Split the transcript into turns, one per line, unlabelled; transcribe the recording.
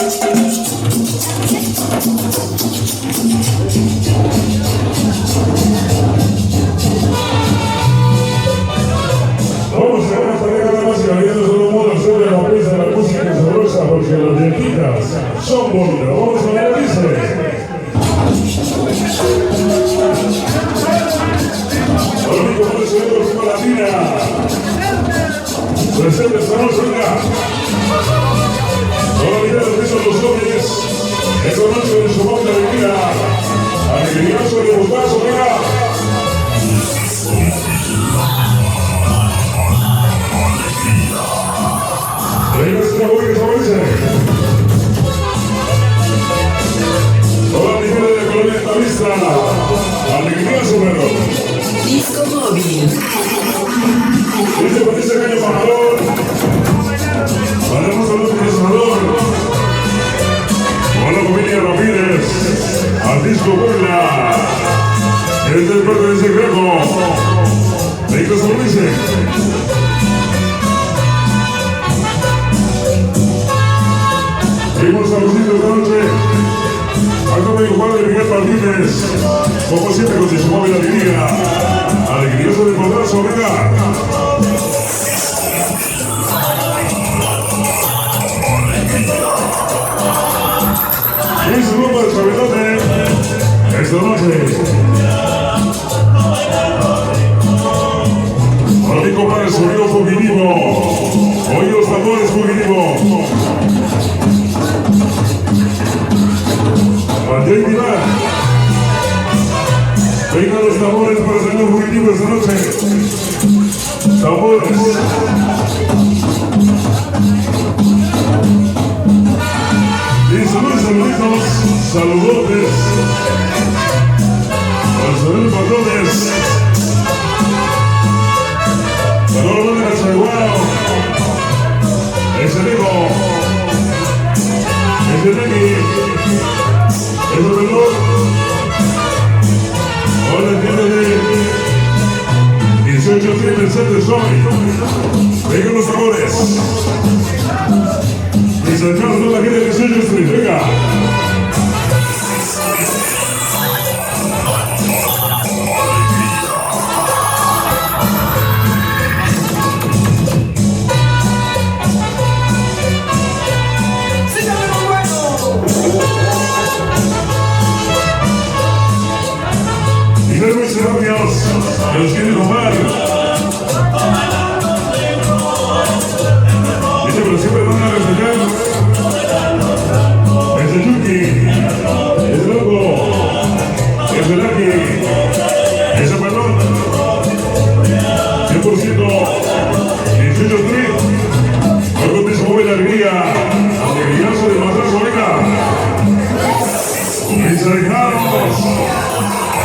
Vamos a ver esta década más y variando de un modo sobre la pista de la música sabrosa, porque las dietitas son bonitas. Vamos a ver, dice. Hola amigos, ¿cómo se ve por Cima Latina? Presente esta noche, venga. Hola, mira, los son los jóvenes. Esta noche de su banda de vida. Alegriazo de botazo, venga. Venga, esta voy que favorece. Hola, mi gente de la colonia Estadista. Alegriazo, perro.
Disco móvil.
Este parece que hay embajador. Hablamos con otro embajador. Hola familia Ramírez. Al disco Puebla. Este es parte de ese greco. Venga, se lo dice. Seguimos a los sitios de noche. Acá mi compadre Miguel Martínez. Como siempre con su móvil alegría. Alegría de podazo, venga. Y su grupo de Chavelote. Esta noche. Para mi compadre sonido fugitivo. Oye los tambores fugitivo. Para Jay Vivar. Vengan los tambores para el señor fugitivo esta noche. Tambores. Y saluditos, saludotes. Para salir patrones. Saludos de Chaguao. Ese Nico. Ese Neki. Ese Pelón. Hola, gente de 18 presentes hoy. Vengan los sabores. Y sacamos toda la gente de 18 Street. Venga. Y de nuestros amigos que los quieren tomar. Dice, pero siempre van a reseñar. Es el Yuki, es el Loco, es el Aki, es el Pelón. 100% 18 Street. Hoy con su móvil alegría. Alegriazo de madrazo, venga. Y salgamos.